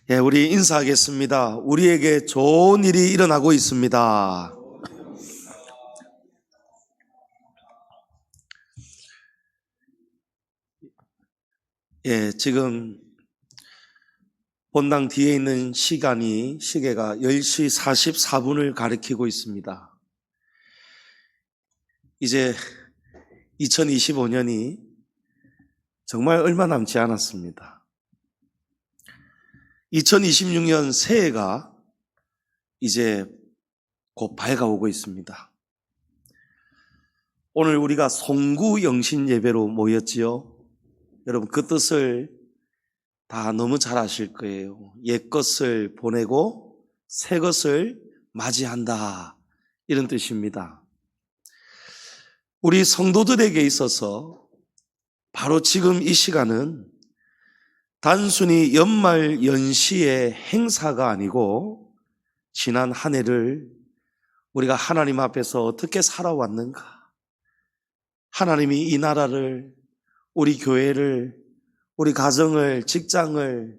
예, 우리 인사하겠습니다. 우리에게 좋은 일이 일어나고 있습니다. 예, 지금 본당 뒤에 있는 시계가 10시 44분을 가리키고 있습니다. 이제 2025년이 정말 얼마 남지 않았습니다. 2026년 새해가 이제 곧 밝아오고 있습니다. 오늘 우리가 송구 영신 예배로 모였지요. 여러분 그 뜻을 다 너무 잘 아실 거예요. 옛것을 보내고 새것을 맞이한다, 이런 뜻입니다. 우리 성도들에게 있어서 바로 지금 이 시간은 단순히 연말 연시의 행사가 아니고 지난 한 해를 우리가 하나님 앞에서 어떻게 살아왔는가, 하나님이 이 나라를, 우리 교회를, 우리 가정을, 직장을,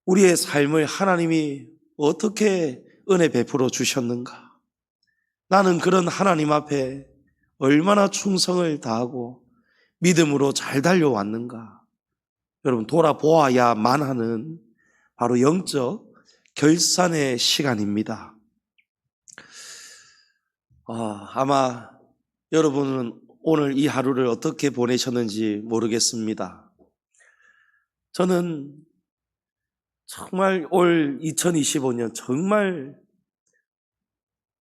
우리의 삶을 하나님이 어떻게 은혜 베풀어 주셨는가, 나는 그런 하나님 앞에 얼마나 충성을 다하고 믿음으로 잘 달려왔는가, 여러분 돌아보아야만 하는 바로 영적 결산의 시간입니다. 아마 여러분은 오늘 이 하루를 어떻게 보내셨는지 모르겠습니다. 저는 정말 올 2025년 정말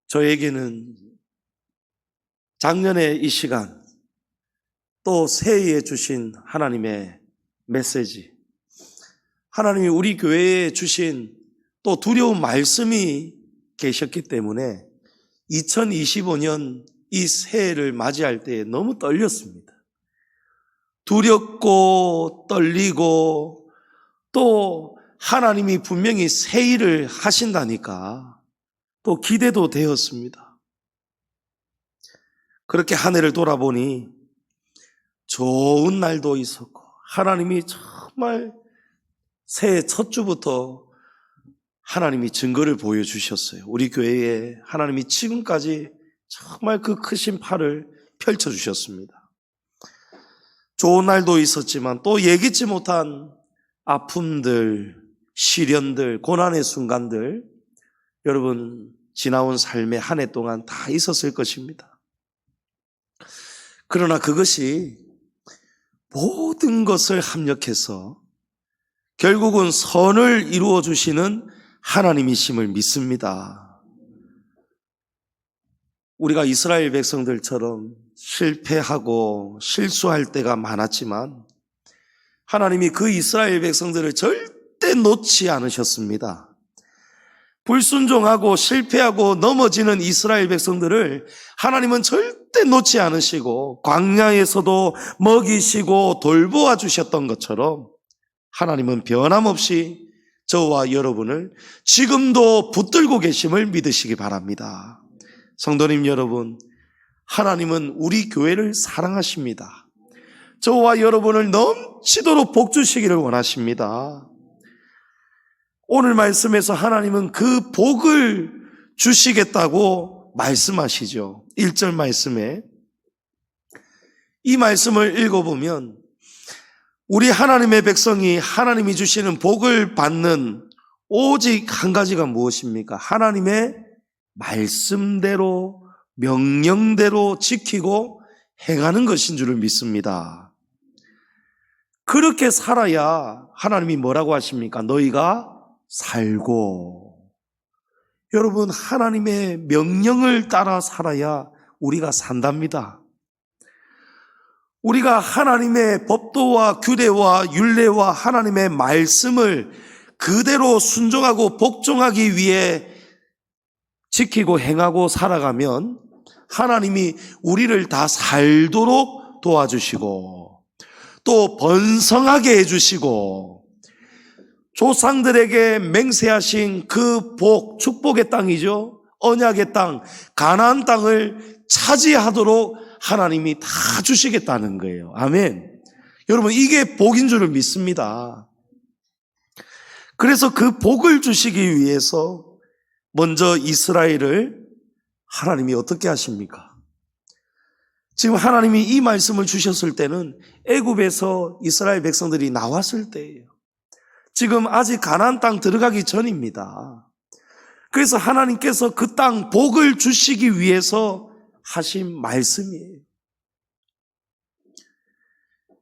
저에게는 작년의 이 시간, 또 새해에 주신 하나님의 메시지, 하나님이 우리 교회에 주신 또 두려운 말씀이 계셨기 때문에 2025년 이 새해를 맞이할 때 너무 떨렸습니다. 두렵고 떨리고, 또 하나님이 분명히 새 일을 하신다니까 또 기대도 되었습니다. 그렇게 한 해를 돌아보니 좋은 날도 있었고, 하나님이 정말 새해 첫 주부터 하나님이 증거를 보여주셨어요. 우리 교회에 하나님이 지금까지 정말 그 크신 팔을 펼쳐주셨습니다. 좋은 날도 있었지만 또 예기치 못한 아픔들, 시련들, 고난의 순간들, 여러분 지나온 삶의 한 해 동안 다 있었을 것입니다. 그러나 그것이 모든 것을 합력해서 결국은 선을 이루어 주시는 하나님이심을 믿습니다. 우리가 이스라엘 백성들처럼 실패하고 실수할 때가 많았지만 하나님이 그 이스라엘 백성들을 절대 놓지 않으셨습니다. 불순종하고 실패하고 넘어지는 이스라엘 백성들을 하나님은 절대 놓지 않으시고 광야에서도 먹이시고 돌보아 주셨던 것처럼 하나님은 변함없이 저와 여러분을 지금도 붙들고 계심을 믿으시기 바랍니다. 성도님 여러분, 하나님은 우리 교회를 사랑하십니다. 저와 여러분을 넘치도록 복 주시기를 원하십니다. 오늘 말씀에서 하나님은 그 복을 주시겠다고 말씀하시죠. 1절 말씀에, 이 말씀을 읽어보면 우리 하나님의 백성이 하나님이 주시는 복을 받는 오직 한 가지가 무엇입니까? 하나님의 말씀대로, 명령대로 지키고 행하는 것인 줄을 믿습니다. 그렇게 살아야 하나님이 뭐라고 하십니까? 너희가 살고. 여러분, 하나님의 명령을 따라 살아야 우리가 산답니다. 우리가 하나님의 법도와 규례와 율례와 하나님의 말씀을 그대로 순종하고 복종하기 위해 지키고 행하고 살아가면 하나님이 우리를 다 살도록 도와주시고 또 번성하게 해주시고 조상들에게 맹세하신 그 복, 축복의 땅이죠. 언약의 땅, 가나안 땅을 차지하도록 하나님이 다 주시겠다는 거예요. 아멘. 여러분, 이게 복인 줄을 믿습니다. 그래서 그 복을 주시기 위해서 먼저 이스라엘을 하나님이 어떻게 하십니까? 지금 하나님이 이 말씀을 주셨을 때는 애굽에서 이스라엘 백성들이 나왔을 때예요. 지금 아직 가나안 땅 들어가기 전입니다. 그래서 하나님께서 그 땅 복을 주시기 위해서 하신 말씀이에요.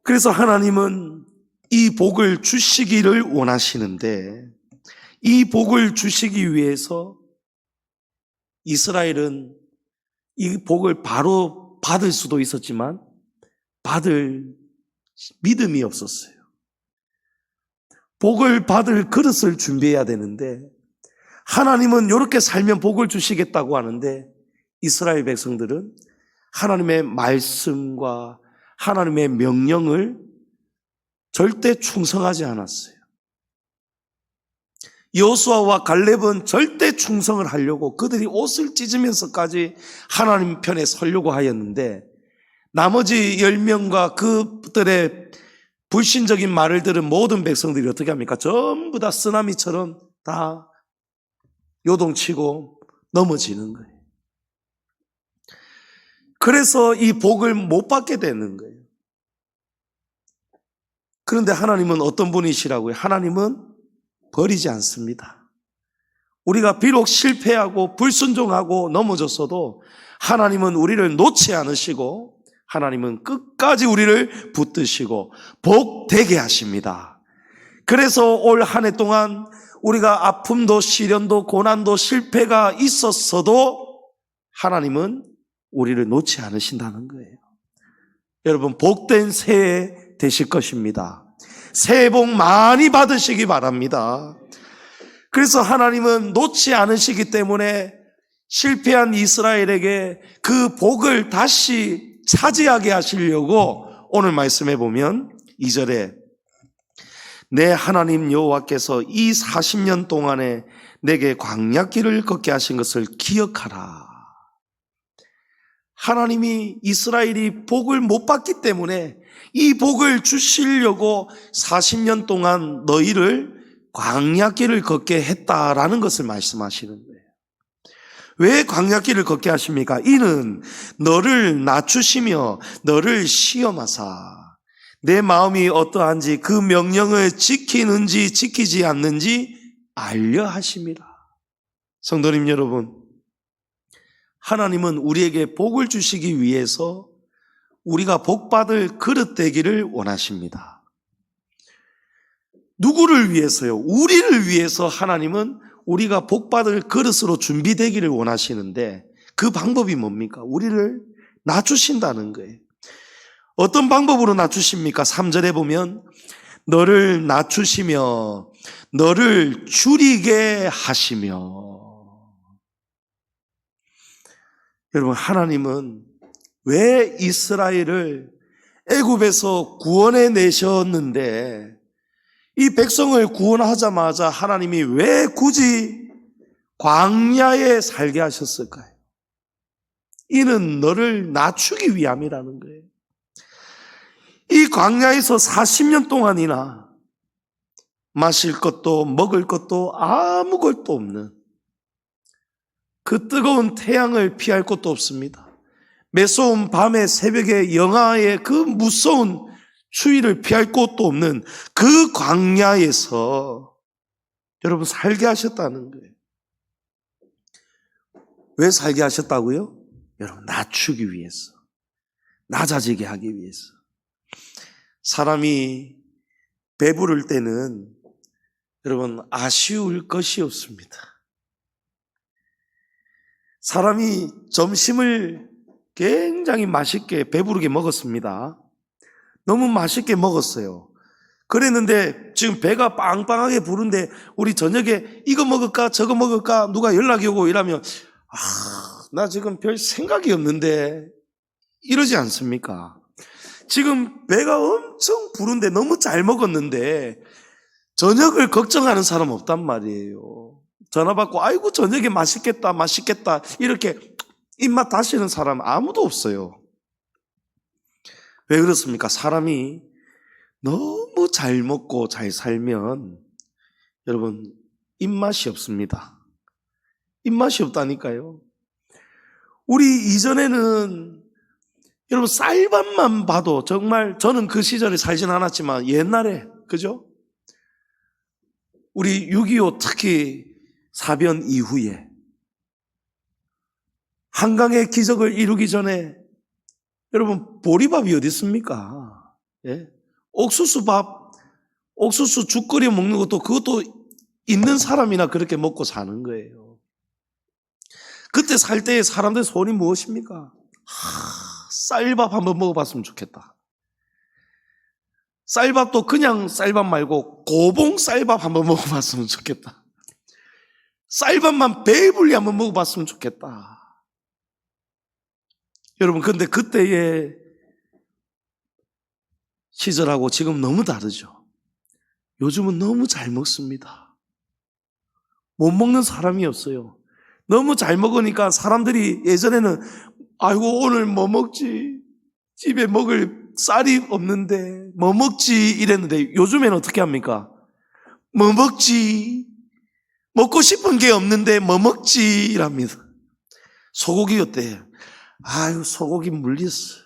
그래서 하나님은 이 복을 주시기를 원하시는데, 이 복을 주시기 위해서 이스라엘은 이 복을 바로 받을 수도 있었지만 받을 믿음이 없었어요. 복을 받을 그릇을 준비해야 되는데, 하나님은 이렇게 살면 복을 주시겠다고 하는데 이스라엘 백성들은 하나님의 말씀과 하나님의 명령을 절대 충성하지 않았어요. 여호수아와 갈렙은 절대 충성을 하려고 그들이 옷을 찢으면서까지 하나님 편에 서려고 하였는데, 나머지 10명과 그들의 불신적인 말을 들은 모든 백성들이 어떻게 합니까? 전부 다 쓰나미처럼 다 요동치고 넘어지는 거예요. 그래서 이 복을 못 받게 되는 거예요. 그런데 하나님은 어떤 분이시라고요? 하나님은 버리지 않습니다. 우리가 비록 실패하고 불순종하고 넘어졌어도 하나님은 우리를 놓지 않으시고 하나님은 끝까지 우리를 붙드시고 복되게 하십니다. 그래서 올 한 해 동안 우리가 아픔도 시련도 고난도 실패가 있었어도 하나님은 우리를 놓지 않으신다는 거예요. 여러분, 복된 새해 되실 것입니다. 새해 복 많이 받으시기 바랍니다. 그래서 하나님은 놓지 않으시기 때문에 실패한 이스라엘에게 그 복을 다시 차지하게 하시려고 오늘 말씀해 보면 2절에 내 하나님 여호와께서 이 40년 동안에 내게 광야길을 걷게 하신 것을 기억하라. 하나님이 이스라엘이 복을 못 받기 때문에 이 복을 주시려고 40년 동안 너희를 광야길을 걷게 했다라는 것을 말씀하시는 거예요. 왜 광야길을 걷게 하십니까? 이는 너를 낮추시며 너를 시험하사 내 마음이 어떠한지 그 명령을 지키는지 지키지 않는지 알려 하심이라. 성도님 여러분, 하나님은 우리에게 복을 주시기 위해서 우리가 복받을 그릇 되기를 원하십니다. 누구를 위해서요? 우리를 위해서 하나님은 우리가 복받을 그릇으로 준비되기를 원하시는데 그 방법이 뭡니까? 우리를 낮추신다는 거예요. 어떤 방법으로 낮추십니까? 3절에 보면 너를 낮추시며 너를 줄이게 하시며. 여러분, 하나님은 왜 이스라엘을 애굽에서 구원해 내셨는데 이 백성을 구원하자마자 하나님이 왜 굳이 광야에 살게 하셨을까요? 이는 너를 낮추기 위함이라는 거예요. 이 광야에서 40년 동안이나 마실 것도 먹을 것도 아무것도 없는 그 뜨거운 태양을 피할 것도 없습니다. 매서운 밤에 새벽에 영하의 그 무서운 추위를 피할 곳도 없는 그 광야에서 여러분 살게 하셨다는 거예요. 왜 살게 하셨다고요? 여러분, 낮추기 위해서, 낮아지게 하기 위해서. 사람이 배부를 때는 여러분 아쉬울 것이 없습니다. 사람이 점심을 굉장히 맛있게 배부르게 먹었습니다. 너무 맛있게 먹었어요. 그랬는데 지금 배가 빵빵하게 부른데 우리 저녁에 이거 먹을까 저거 먹을까 누가 연락이 오고 이러면 나 지금 별 생각이 없는데 이러지 않습니까? 지금 배가 엄청 부른데 너무 잘 먹었는데 저녁을 걱정하는 사람 없단 말이에요. 전화 받고 아이고 저녁에 맛있겠다 맛있겠다 이렇게 입맛 다시는 사람 아무도 없어요. 왜 그렇습니까? 사람이 너무 잘 먹고 잘 살면 여러분, 입맛이 없습니다. 입맛이 없다니까요. 우리 이전에는 여러분 쌀밥만 봐도 정말 저는 그 시절에 살진 않았지만 옛날에 그죠? 우리 6.25 특히 사변 이후에 한강의 기적을 이루기 전에 여러분 보리밥이 어디 있습니까? 예? 옥수수밥, 옥수수 죽 끓여 먹는 것도 그것도 있는 사람이나 그렇게 먹고 사는 거예요. 그때 살 때의 사람들의 소원이 무엇입니까? 쌀밥 한번 먹어봤으면 좋겠다. 쌀밥도 그냥 쌀밥 말고 고봉 쌀밥 한번 먹어봤으면 좋겠다. 쌀밥만 배불리 한번 먹어봤으면 좋겠다. 여러분, 근데 그때의 시절하고 지금 너무 다르죠. 요즘은 너무 잘 먹습니다. 못 먹는 사람이 없어요. 너무 잘 먹으니까 사람들이 예전에는 아이고 오늘 뭐 먹지? 집에 먹을 쌀이 없는데 뭐 먹지? 이랬는데 요즘에는 어떻게 합니까? 뭐 먹지? 먹고 싶은 게 없는데 뭐 먹지? 이랍니다. 소고기 어때? 아유 소고기 물렸어.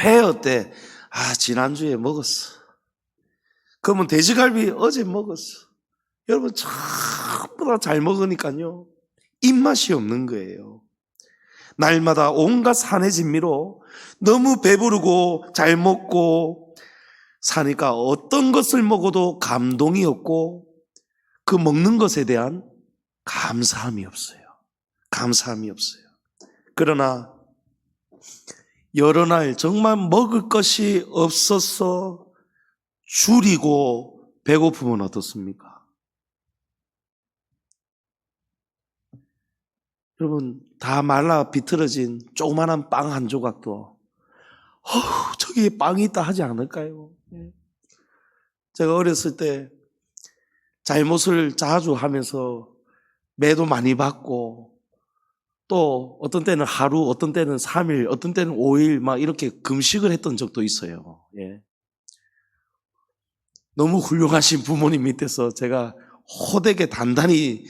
회 어때? 아 지난주에 먹었어. 그러면 돼지갈비 어제 먹었어. 여러분 전부 다 잘 먹으니까요 입맛이 없는 거예요. 날마다 온갖 산의 진미로 너무 배부르고 잘 먹고 사니까 어떤 것을 먹어도 감동이 없고 그 먹는 것에 대한 감사함이 없어요. 감사함이 없어요. 그러나 여러 날 정말 먹을 것이 없어서 줄이고 배고프면 어떻습니까? 여러분 다 말라 비틀어진 조그마한 빵 한 조각도 저기에 빵이 있다 하지 않을까요? 제가 어렸을 때 잘못을 자주 하면서 매도 많이 받고 또 어떤 때는 하루, 어떤 때는 3일, 어떤 때는 5일 막 이렇게 금식을 했던 적도 있어요. 예. 너무 훌륭하신 부모님 밑에서 제가 호되게 단단히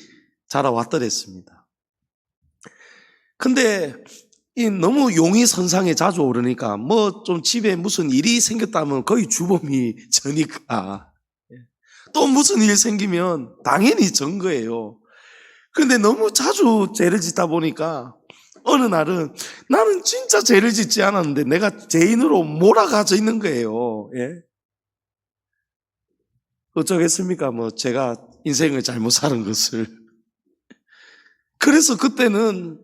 자라왔더랬습니다. 근데 이 너무 용이 선상에 자주 오르니까 뭐 좀 집에 무슨 일이 생겼다면 거의 주범이 저니까 또 무슨 일 생기면 당연히 전 거예요. 근데 너무 자주 죄를 짓다 보니까 어느 날은 나는 진짜 죄를 짓지 않았는데 내가 죄인으로 몰아가져 있는 거예요. 예? 어쩌겠습니까? 뭐 제가 인생을 잘못 사는 것을. 그래서 그때는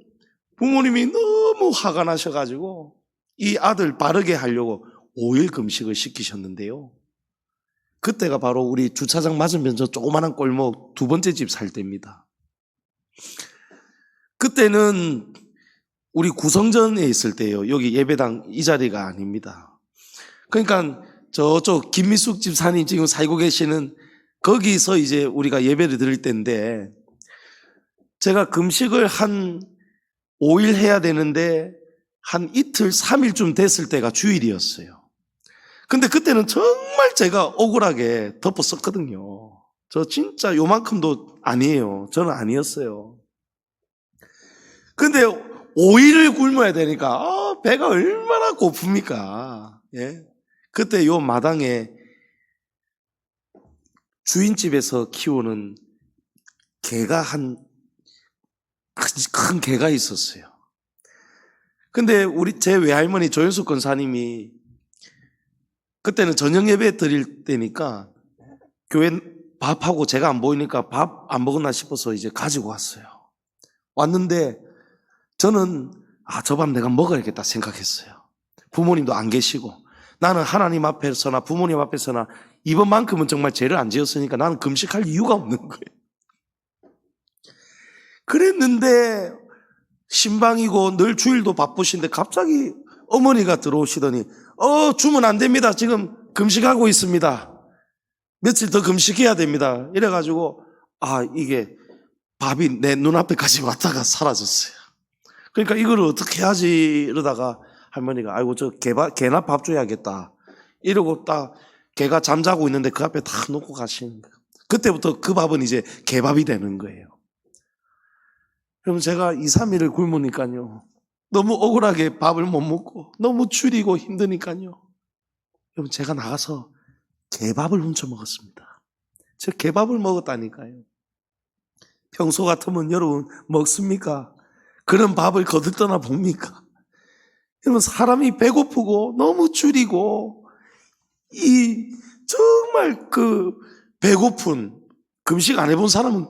부모님이 너무 화가 나셔가지고 이 아들 바르게 하려고 5일 금식을 시키셨는데요. 그때가 바로 우리 주차장 맞은편 저 조그마한 골목 두 번째 집 살 때입니다. 그때는 우리 구성전에 있을 때예요. 여기 예배당 이 자리가 아닙니다. 그러니까 저쪽 김미숙 집사님 지금 살고 계시는 거기서 이제 우리가 예배를 드릴 때인데 제가 금식을 한 5일 해야 되는데 한 이틀 3일쯤 됐을 때가 주일이었어요. 근데 그때는 정말 제가 억울하게 덮었었거든요. 저 진짜 요만큼도 아니에요. 저는 아니었어요. 근데 5일을 굶어야 되니까 배가 얼마나 고픕니까? 예? 그때 요 마당에 주인집에서 키우는 개가 큰 개가 있었어요. 근데 제 외할머니 조윤숙 권사님이 그때는 저녁 예배 드릴 때니까 교회 밥하고 제가 안 보이니까 밥 안 먹었나 싶어서 이제 가지고 왔어요. 왔는데 저는 저 밥 내가 먹어야겠다 생각했어요. 부모님도 안 계시고 나는 하나님 앞에서나 부모님 앞에서나 이번만큼은 정말 죄를 안 지었으니까 나는 금식할 이유가 없는 거예요. 그랬는데 신방이고 늘 주일도 바쁘신데 갑자기 어머니가 들어오시더니 주면 안 됩니다. 지금 금식하고 있습니다. 며칠 더 금식해야 됩니다. 이래가지고 이게 밥이 내 눈앞에까지 왔다가 사라졌어요. 그러니까 이걸 어떻게 하지 이러다가 할머니가 아이고 저 개나 밥 줘야겠다 이러고 딱 개가 잠자고 있는데 그 앞에 다 놓고 가시는 거예요. 그때부터 그 밥은 이제 개밥이 되는 거예요. 여러분, 제가 2, 3일을 굶으니까요, 너무 억울하게 밥을 못 먹고 너무 줄이고 힘드니까요, 여러분, 제가 나가서 개밥을 훔쳐 먹었습니다. 저 개밥을 먹었다니까요. 평소 같으면 여러분 먹습니까? 그런 밥을 거들떠나 봅니까? 여러분, 사람이 배고프고 너무 줄이고 정말 배고픈, 금식 안 해본 사람은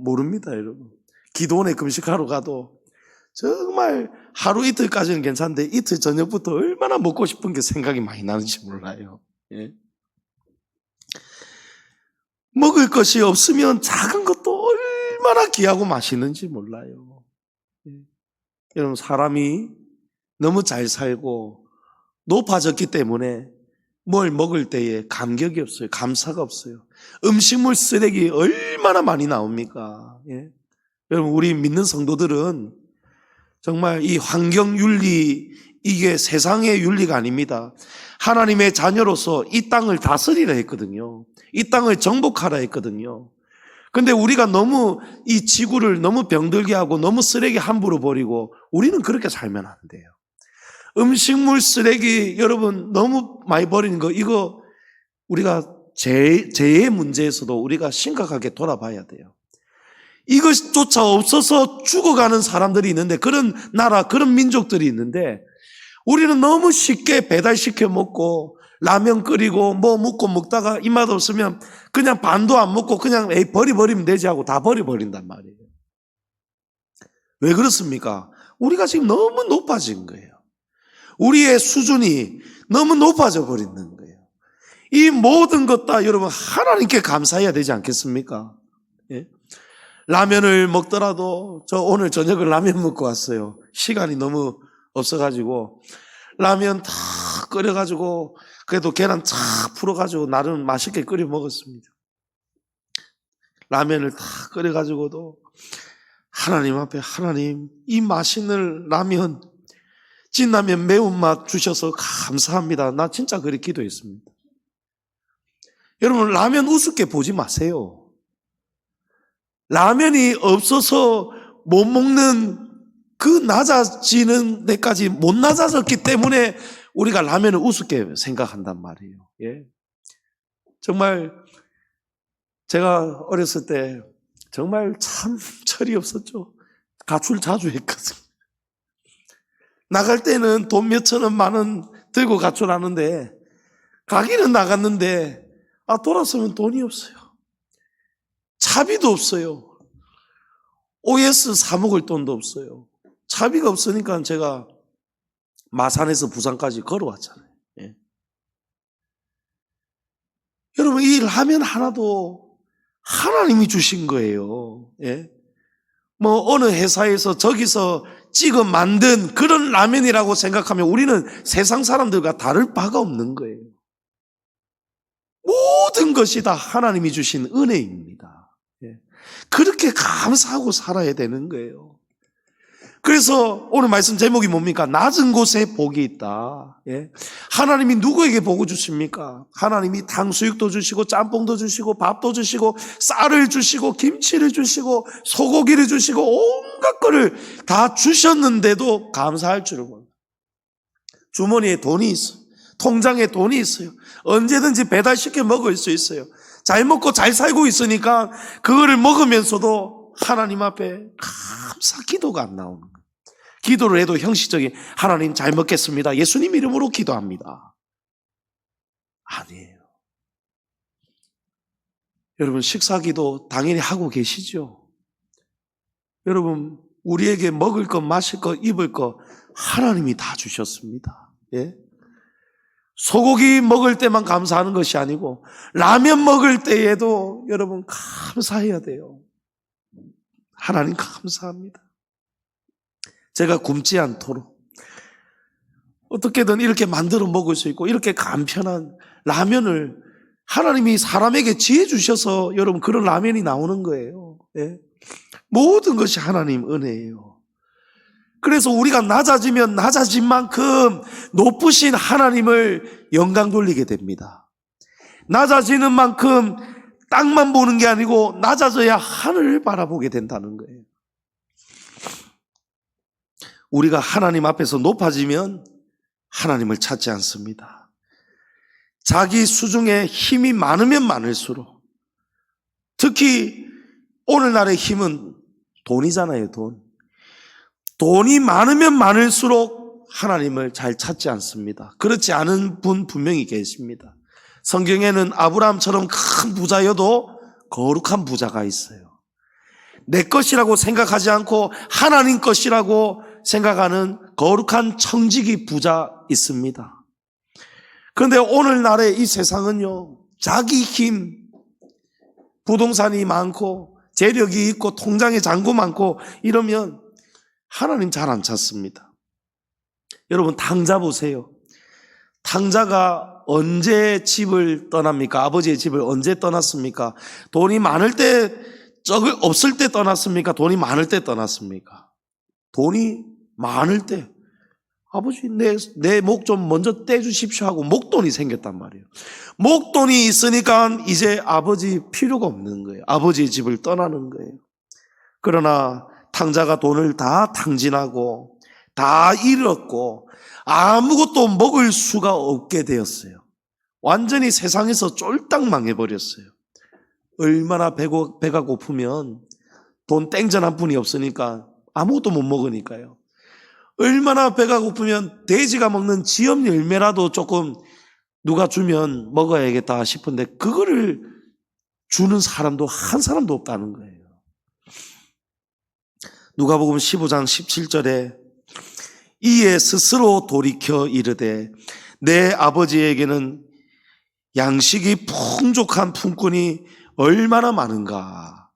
모릅니다, 여러분. 기도원에 금식하러 가도 정말 하루 이틀까지는 괜찮은데 이틀 저녁부터 얼마나 먹고 싶은 게 생각이 많이 나는지 몰라요. 예? 먹을 것이 없으면 작은 것도 얼마나 귀하고 맛있는지 몰라요. 예? 여러분, 사람이 너무 잘 살고 높아졌기 때문에 뭘 먹을 때에 감격이 없어요. 감사가 없어요. 음식물 쓰레기 얼마나 많이 나옵니까? 예? 여러분, 우리 믿는 성도들은 정말 이 환경윤리, 이게 세상의 윤리가 아닙니다. 하나님의 자녀로서 이 땅을 다스리라 했거든요. 이 땅을 정복하라 했거든요. 근데 우리가 너무 이 지구를 너무 병들게 하고 너무 쓰레기 함부로 버리고 우리는 그렇게 살면 안 돼요. 음식물 쓰레기 여러분 너무 많이 버리는 거, 이거 우리가 재해 문제에서도 우리가 심각하게 돌아봐야 돼요. 이것조차 없어서 죽어가는 사람들이 있는데, 그런 나라, 그런 민족들이 있는데, 우리는 너무 쉽게 배달시켜 먹고 라면 끓이고 뭐 묻고 먹다가 입맛 없으면 그냥 반도 안 먹고 그냥 버리면 되지 하고 다 버린단 말이에요. 왜 그렇습니까? 우리가 지금 너무 높아진 거예요. 우리의 수준이 너무 높아져 버리는 거예요. 이 모든 것 다 여러분 하나님께 감사해야 되지 않겠습니까? 예? 라면을 먹더라도, 저 오늘 저녁을 라면 먹고 왔어요. 시간이 너무 없어가지고 라면 다 끓여가지고 그래도 계란 쫙 풀어가지고 나름 맛있게 끓여 먹었습니다. 라면을 다 끓여가지고도 하나님 앞에, 하나님 이 맛있는 라면, 진라면 매운맛 주셔서 감사합니다. 나 진짜 그렇게 기도했습니다. 여러분, 라면 우습게 보지 마세요. 라면이 없어서 못 먹는 그 낮아지는 데까지 못 낮아졌기 때문에 우리가 라면을 우습게 생각한단 말이에요. 예. 정말 제가 어렸을 때 정말 참 철이 없었죠. 가출 자주 했거든요. 나갈 때는 돈 몇천 원, 만 원 들고 가출하는데, 가기는 나갔는데 돌아서면 돈이 없어요. 차비도 없어요. OS 사 먹을 돈도 없어요. 차비가 없으니까 제가 마산에서 부산까지 걸어왔잖아요. 예. 여러분, 이 라면 하나도 하나님이 주신 거예요. 예. 뭐 어느 회사에서 저기서 찍어 만든 그런 라면이라고 생각하면 우리는 세상 사람들과 다를 바가 없는 거예요. 모든 것이 다 하나님이 주신 은혜입니다. 예. 그렇게 감사하고 살아야 되는 거예요. 그래서 오늘 말씀 제목이 뭡니까? 낮은 곳에 복이 있다. 예. 하나님이 누구에게 복을 주십니까? 하나님이 탕수육도 주시고 짬뽕도 주시고 밥도 주시고 쌀을 주시고 김치를 주시고 소고기를 주시고 온갖 거를 다 주셨는데도 감사할 줄은 몰라요. 주머니에 돈이 있어요. 통장에 돈이 있어요. 언제든지 배달시켜 먹을 수 있어요. 잘 먹고 잘 살고 있으니까 그거를 먹으면서도 하나님 앞에 감사 기도가 안 나오는 거예요. 기도를 해도 형식적인 하나님 잘 먹겠습니다, 예수님 이름으로 기도합니다. 아니에요. 여러분, 식사기도 당연히 하고 계시죠? 여러분, 우리에게 먹을 것, 마실 것, 입을 것 하나님이 다 주셨습니다. 예? 소고기 먹을 때만 감사하는 것이 아니고 라면 먹을 때에도 여러분 감사해야 돼요. 하나님 감사합니다. 제가 굶지 않도록 어떻게든 이렇게 만들어 먹을 수 있고 이렇게 간편한 라면을 하나님이 사람에게 지혜 주셔서 여러분 그런 라면이 나오는 거예요. 예? 모든 것이 하나님 은혜예요. 그래서 우리가 낮아지면 낮아진 만큼 높으신 하나님을 영광 돌리게 됩니다. 낮아지는 만큼 땅만 보는 게 아니고 낮아져야 하늘을 바라보게 된다는 거예요. 우리가 하나님 앞에서 높아지면 하나님을 찾지 않습니다. 자기 수중에 힘이 많으면 많을수록, 특히 오늘날의 힘은 돈이잖아요. 돈이 많으면 많을수록 하나님을 잘 찾지 않습니다. 그렇지 않은 분 분명히 계십니다. 성경에는 아브라함처럼 큰 부자여도 거룩한 부자가 있어요. 내 것이라고 생각하지 않고 하나님 것이라고 생각하는 거룩한 청지기 부자 있습니다. 그런데 오늘날의 이 세상은요, 자기 힘, 부동산이 많고 재력이 있고 통장에 잔고 많고 이러면 하나님 잘 안 찾습니다. 여러분, 탕자 보세요. 탕자가 언제 집을 떠납니까? 아버지의 집을 언제 떠났습니까? 돈이 많을 때, 없을 때 떠났습니까? 돈이 많을 때 떠났습니까? 돈이 많을 때, 아버지 내 목 좀 먼저 떼주십시오 하고 목돈이 생겼단 말이에요. 목돈이 있으니까 이제 아버지 필요가 없는 거예요. 아버지의 집을 떠나는 거예요. 그러나 탕자가 돈을 다 탕진하고 다 잃었고 아무것도 먹을 수가 없게 되었어요. 완전히 세상에서 쫄딱 망해버렸어요. 얼마나 배가 고프면 돈 땡전 한 푼이 없으니까 아무것도 못 먹으니까요. 얼마나 배가 고프면 돼지가 먹는 지엽 열매라도 조금 누가 주면 먹어야겠다 싶은데 그거를 주는 사람도 한 사람도 없다는 거예요. 누가복음 15장 17절에 이에 스스로 돌이켜 이르되 내 아버지에게는 양식이 풍족한 품꾼이 얼마나 많은가.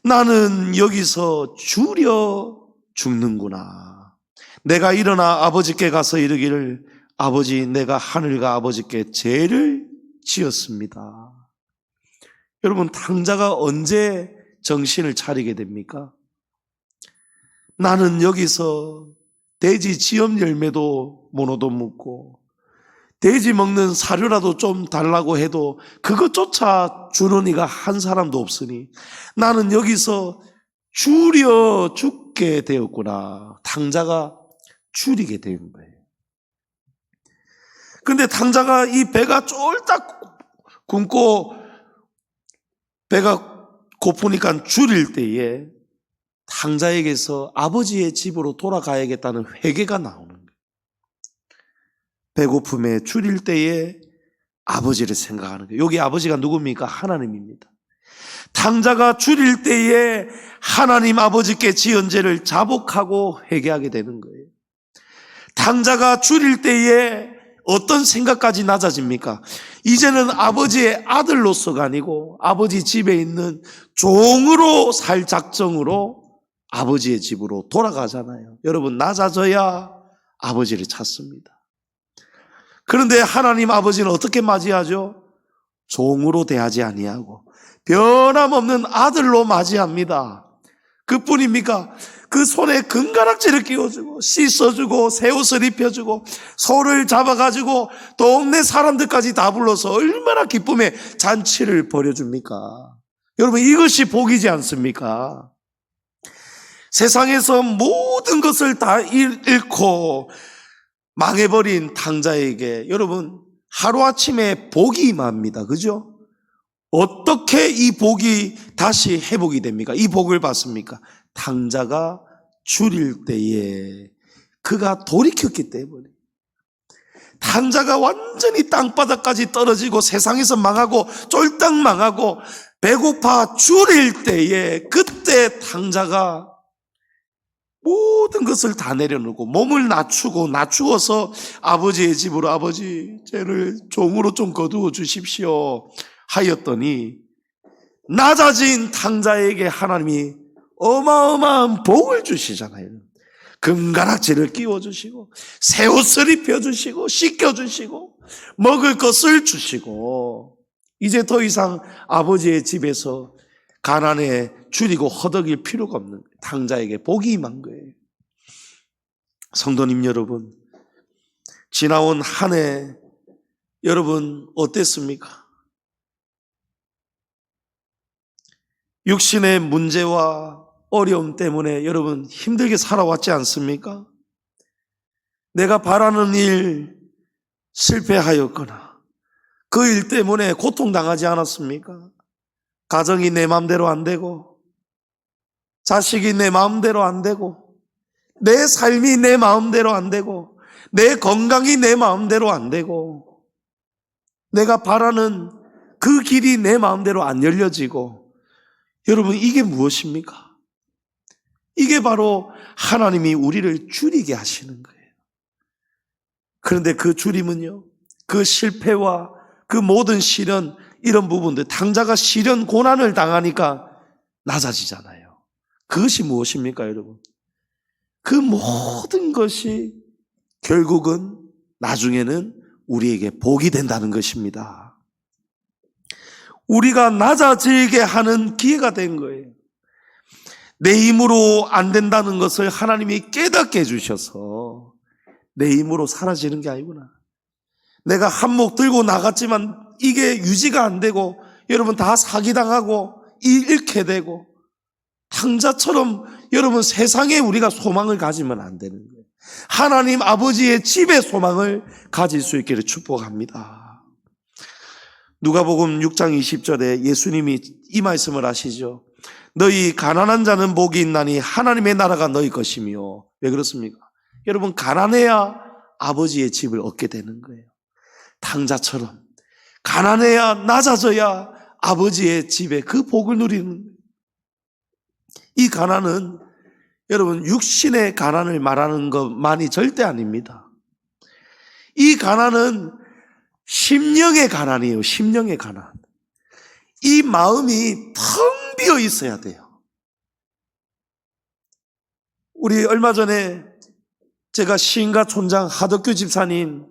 나는 여기서 줄여 죽는구나. 내가 일어나 아버지께 가서 이르기를 아버지, 내가 하늘과 아버지께 죄를 지었습니다. 여러분, 탕자가 언제 정신을 차리게 됩니까? 나는 여기서 돼지 지엽 열매도 못 얻어먹고 돼지 먹는 사료라도 좀 달라고 해도 그것조차 주는 이가 한 사람도 없으니 나는 여기서 줄여 죽게 되었구나. 탕자가 줄이게 된 거예요. 근데 탕자가 이 배가 쫄딱 굶고 배가 고프니까 줄일 때에 탕자에게서 아버지의 집으로 돌아가야겠다는 회개가 나오는 거예요. 배고픔에 줄일 때에 아버지를 생각하는 거예요. 여기 아버지가 누굽니까? 하나님입니다. 탕자가 줄일 때에 하나님 아버지께 지은 죄를 자복하고 회개하게 되는 거예요. 탕자가 줄일 때에 어떤 생각까지 낮아집니까? 이제는 아버지의 아들로서가 아니고 아버지 집에 있는 종으로 살 작정으로 아버지의 집으로 돌아가잖아요. 여러분, 낮아져야 아버지를 찾습니다. 그런데 하나님 아버지는 어떻게 맞이하죠? 종으로 대하지 아니하고 변함없는 아들로 맞이합니다. 그뿐입니까? 그 손에 금가락지를 끼워주고 씻어주고 새 옷을 입혀주고 소를 잡아가지고 동네 사람들까지 다 불러서 얼마나 기쁨의 잔치를 벌여줍니까? 여러분, 이것이 복이지 않습니까? 세상에서 모든 것을 다 잃고 망해버린 탕자에게 여러분 하루아침에 복이 임합니다. 그죠? 어떻게 이 복이 다시 회복이 됩니까? 이 복을 받습니까? 탕자가 줄일 때에 그가 돌이켰기 때문에. 탕자가 완전히 땅바닥까지 떨어지고 세상에서 망하고 쫄딱 망하고 배고파 줄일 때에 그때 탕자가 모든 것을 다 내려놓고 몸을 낮추어서 아버지의 집으로 아버지 죄를 종으로 좀 거두어 주십시오 하였더니 낮아진 탕자에게 하나님이 어마어마한 복을 주시잖아요. 금가락지를 끼워주시고 새 옷을 입혀주시고 씻겨주시고 먹을 것을 주시고 이제 더 이상 아버지의 집에서 가난에 줄이고 허덕일 필요가 없는 거예요. 탕자에게 복이 임한 거예요. 성도님 여러분, 지나온 한 해 여러분 어땠습니까? 육신의 문제와 어려움 때문에 여러분 힘들게 살아왔지 않습니까? 내가 바라는 일 실패하였거나 그 일 때문에 고통당하지 않았습니까? 가정이 내 마음대로 안 되고, 자식이 내 마음대로 안 되고, 내 삶이 내 마음대로 안 되고, 내 건강이 내 마음대로 안 되고, 내가 바라는 그 길이 내 마음대로 안 열려지고, 여러분 이게 무엇입니까? 이게 바로 하나님이 우리를 줄이게 하시는 거예요. 그런데 그 줄임은요, 그 실패와 그 모든 시련, 이런 부분들, 당자가 시련 고난을 당하니까 낮아지잖아요. 그것이 무엇입니까, 여러분? 그 모든 것이 결국은 나중에는 우리에게 복이 된다는 것입니다. 우리가 낮아지게 하는 기회가 된 거예요. 내 힘으로 안 된다는 것을 하나님이 깨닫게 해주셔서 내 힘으로 사라지는 게 아니구나. 내가 한몫 들고 나갔지만 이게 유지가 안 되고 여러분 다 사기당하고 잃게 되고 탕자처럼 여러분 세상에 우리가 소망을 가지면 안 되는 거예요. 하나님 아버지의 집에 소망을 가질 수 있기를 축복합니다. 누가복음 6장 20절에 예수님이 이 말씀을 하시죠. 너희 가난한 자는 복이 있나니 하나님의 나라가 너희 것이며. 왜 그렇습니까? 여러분 가난해야 아버지의 집을 얻게 되는 거예요. 탕자처럼 가난해야 낮아져야 아버지의 집에 그 복을 누리는 거예요. 이 가난은 여러분 육신의 가난을 말하는 것만이 절대 아닙니다. 이 가난은 심령의 가난이에요. 심령의 가난. 이 마음이 텅 비어 있어야 돼요. 우리 얼마 전에 제가 시인가 촌장 하덕규 집사님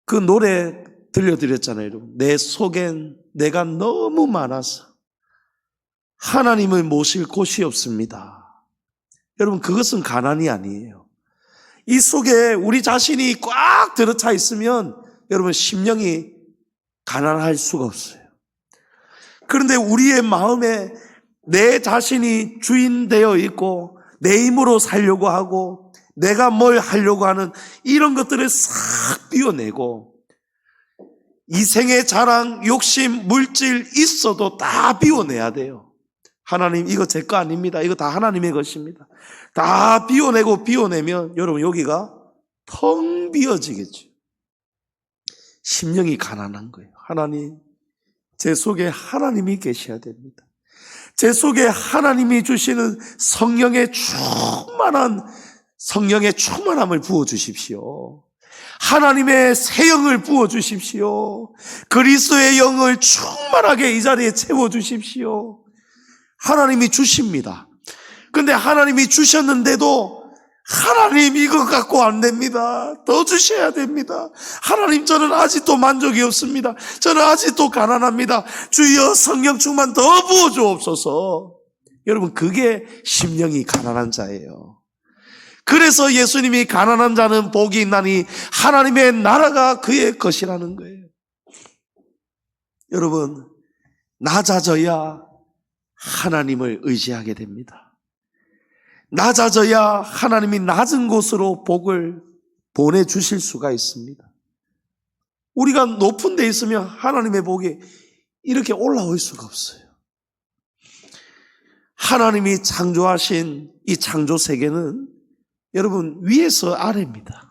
그 노래 들려드렸잖아요. 여러분. 내 속엔 내가 너무 많아서 하나님을 모실 곳이 없습니다. 여러분 그것은 가난이 아니에요. 이 속에 우리 자신이 꽉 들어차 있으면 여러분 심령이 가난할 수가 없어요. 그런데 우리의 마음에 내 자신이 주인 되어 있고 내 힘으로 살려고 하고 내가 뭘 하려고 하는 이런 것들을 싹 비워내고 이생의 자랑, 욕심, 물질 있어도 다 비워내야 돼요. 하나님 이거 제 거 아닙니다. 이거 다 하나님의 것입니다. 다 비워내고 비워내면 여러분 여기가 텅 비어지겠죠. 심령이 가난한 거예요. 하나님 제 속에 하나님이 계셔야 됩니다. 제 속에 하나님이 주시는 성령의 충만함을 부어주십시오. 하나님의 새 영을 부어주십시오. 그리스도의 영을 충만하게 이 자리에 채워주십시오. 하나님이 주십니다. 근데 하나님이 주셨는데도 하나님 이거 갖고 안 됩니다. 더 주셔야 됩니다. 하나님 저는 아직도 만족이 없습니다. 저는 아직도 가난합니다. 주여 성령 충만 더 부어주옵소서. 여러분 그게 심령이 가난한 자예요. 그래서 예수님이 가난한 자는 복이 있나니 하나님의 나라가 그의 것이라는 거예요. 여러분 낮아져야 하나님을 의지하게 됩니다. 낮아져야 하나님이 낮은 곳으로 복을 보내주실 수가 있습니다. 우리가 높은 데 있으면 하나님의 복이 이렇게 올라올 수가 없어요. 하나님이 창조하신 이 창조 세계는 여러분 위에서 아래입니다.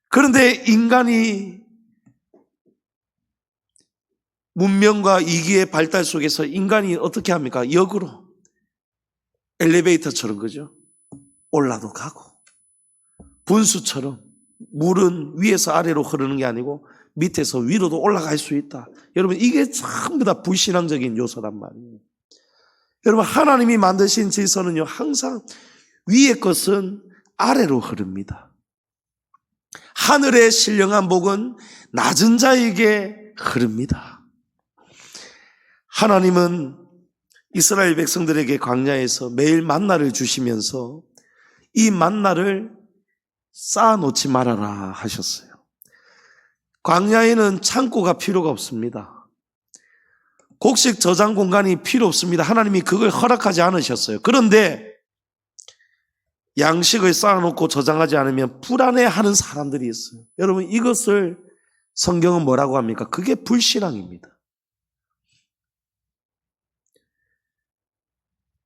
그런데 인간이 문명과 이기의 발달 속에서 인간이 어떻게 합니까? 역으로 엘리베이터처럼 그죠? 올라도 가고 분수처럼 물은 위에서 아래로 흐르는 게 아니고 밑에서 위로도 올라갈 수 있다. 여러분 이게 전부 다 불신앙적인 요소란 말이에요. 여러분 하나님이 만드신 질서는요 항상 위의 것은 아래로 흐릅니다. 하늘의 신령한 복은 낮은 자에게 흐릅니다. 하나님은 이스라엘 백성들에게 광야에서 매일 만나를 주시면서 이 만나를 쌓아놓지 말아라 하셨어요. 광야에는 창고가 필요가 없습니다. 곡식 저장 공간이 필요 없습니다. 하나님이 그걸 허락하지 않으셨어요. 그런데 양식을 쌓아놓고 저장하지 않으면 불안해하는 사람들이 있어요. 여러분, 이것을 성경은 뭐라고 합니까? 그게 불신앙입니다.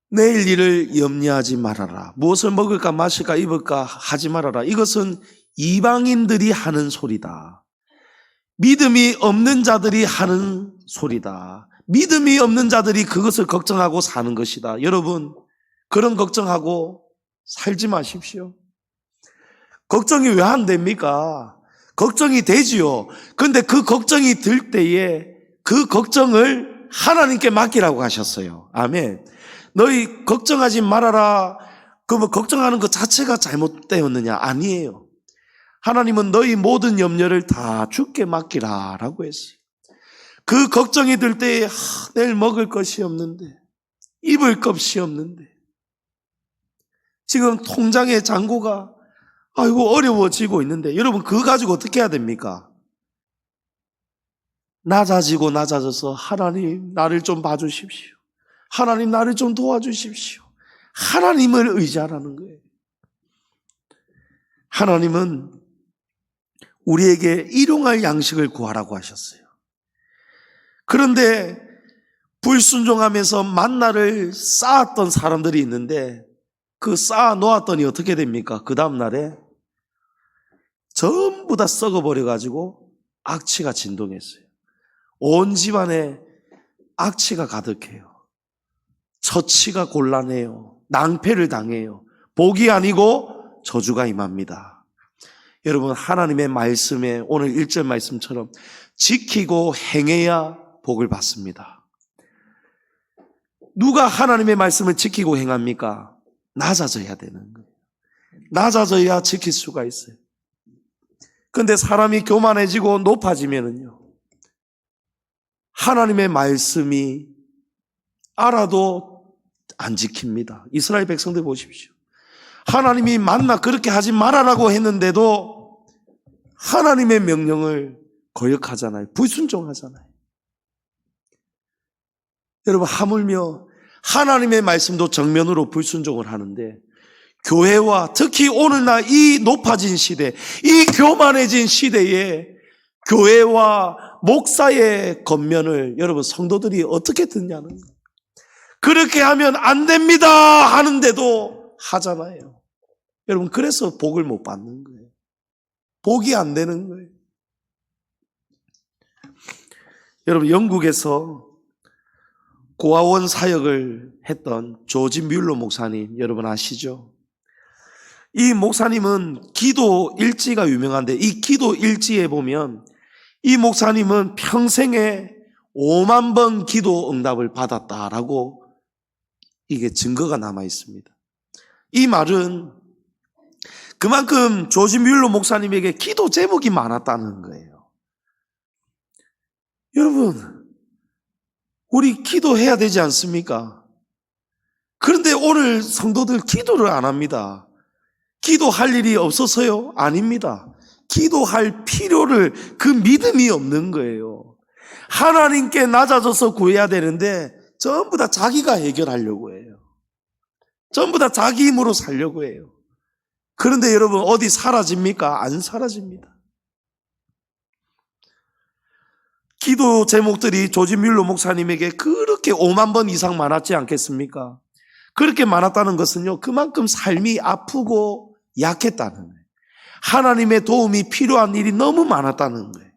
내일 일을 염려하지 말아라. 무엇을 먹을까 마실까 입을까 하지 말아라. 이것은 이방인들이 하는 소리다. 믿음이 없는 자들이 하는 소리다. 믿음이 없는 자들이 그것을 걱정하고 사는 것이다. 여러분, 그런 걱정하고 살지 마십시오. 걱정이 왜 안 됩니까? 걱정이 되지요. 그런데 그 걱정이 들 때에 그 걱정을 하나님께 맡기라고 하셨어요. 아멘. 너희 걱정하지 말아라. 그러면 걱정하는 것 자체가 잘못되었느냐? 아니에요. 하나님은 너희 모든 염려를 다 주께 맡기라 라고 했어요. 그 걱정이 들 때에 내일 먹을 것이 없는데, 입을 것이 없는데, 지금 통장의 잔고가 어려워지고 있는데, 여러분 그거 가지고 어떻게 해야 됩니까? 낮아져서 하나님 나를 좀 봐주십시오. 하나님 나를 좀 도와주십시오. 하나님을 의지하라는 거예요. 하나님은 우리에게 일용할 양식을 구하라고 하셨어요. 그런데 불순종하면서 만나를 쌓았던 사람들이 있는데 그 쌓아 놓았더니 어떻게 됩니까? 그 다음날에 전부 다 썩어버려가지고 악취가 진동했어요. 온 집안에 악취가 가득해요. 처치가 곤란해요. 낭패를 당해요. 복이 아니고 저주가 임합니다. 여러분, 하나님의 말씀에 오늘 1절 말씀처럼 지키고 행해야 복을 받습니다. 누가 하나님의 말씀을 지키고 행합니까? 낮아져야 되는 거예요. 낮아져야 지킬 수가 있어요. 그런데 사람이 교만해지고 높아지면은요, 하나님의 말씀이 알아도 안 지킵니다. 이스라엘 백성들 보십시오. 하나님이 만나 그렇게 하지 말아라고 했는데도 하나님의 명령을 거역하잖아요. 불순종하잖아요. 여러분, 하물며 하나님의 말씀도 정면으로 불순종을 하는데 교회와 특히 오늘날 이 높아진 시대, 이 교만해진 시대에 교회와 목사의 겉면을 여러분 성도들이 어떻게 듣냐는 거예요. 그렇게 하면 안 됩니다 하는데도 하잖아요. 여러분, 그래서 복을 못 받는 거예요. 복이 안 되는 거예요. 여러분, 영국에서 고아원 사역을 했던 조지 뮬러 목사님 여러분 아시죠? 이 목사님은 기도 일지가 유명한데 이 기도 일지에 보면 이 목사님은 평생에 5만 번 기도 응답을 받았다라고 이게 증거가 남아 있습니다. 이 말은 그만큼 조지 뮬러 목사님에게 기도 제목이 많았다는 거예요. 여러분, 우리 기도해야 되지 않습니까? 그런데 오늘 성도들 기도를 안 합니다. 기도할 일이 없어서요? 아닙니다. 기도할 필요를, 그 믿음이 없는 거예요. 하나님께 낮아져서 구해야 되는데 전부 다 자기가 해결하려고 해요. 전부 다 자기 힘으로 살려고 해요. 그런데 여러분, 어디 사라집니까? 안 사라집니다. 기도 제목들이 조지 뮬러 목사님에게 그렇게 5만 번 이상 많았지 않겠습니까? 그렇게 많았다는 것은요, 그만큼 삶이 아프고 약했다는 거예요. 하나님의 도움이 필요한 일이 너무 많았다는 거예요.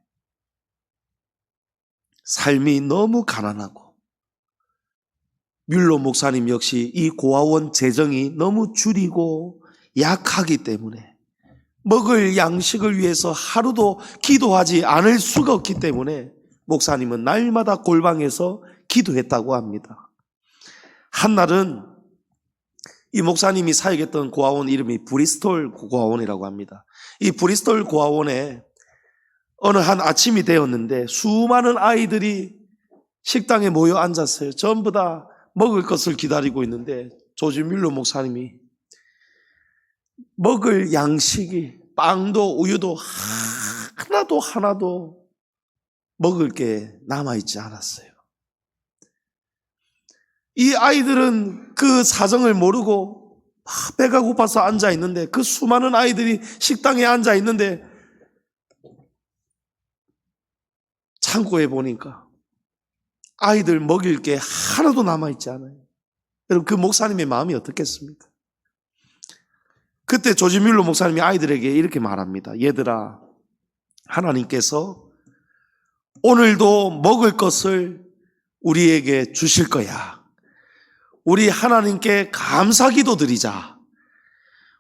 삶이 너무 가난하고, 뮬러 목사님 역시 이 고아원 재정이 너무 줄이고 약하기 때문에 먹을 양식을 위해서 하루도 기도하지 않을 수가 없기 때문에 목사님은 날마다 골방에서 기도했다고 합니다. 한날은 이 목사님이 사역했던 고아원 이름이 브리스톨 고아원이라고 합니다. 이 브리스톨 고아원에 어느 한 아침이 되었는데 수많은 아이들이 식당에 모여 앉았어요. 전부 다 먹을 것을 기다리고 있는데 조지 뮬러 목사님이 먹을 양식이 빵도 우유도 하나도 먹을 게 남아있지 않았어요. 이 아이들은 그 사정을 모르고 배가 고파서 앉아 있는데, 그 수많은 아이들이 식당에 앉아 있는데 창고에 보니까 아이들 먹일 게 하나도 남아있지 않아요. 여러분, 그 목사님의 마음이 어떻겠습니까? 그때 조지 뮬러 목사님이 아이들에게 이렇게 말합니다. 얘들아, 하나님께서 오늘도 먹을 것을 우리에게 주실 거야. 우리 하나님께 감사기도 드리자.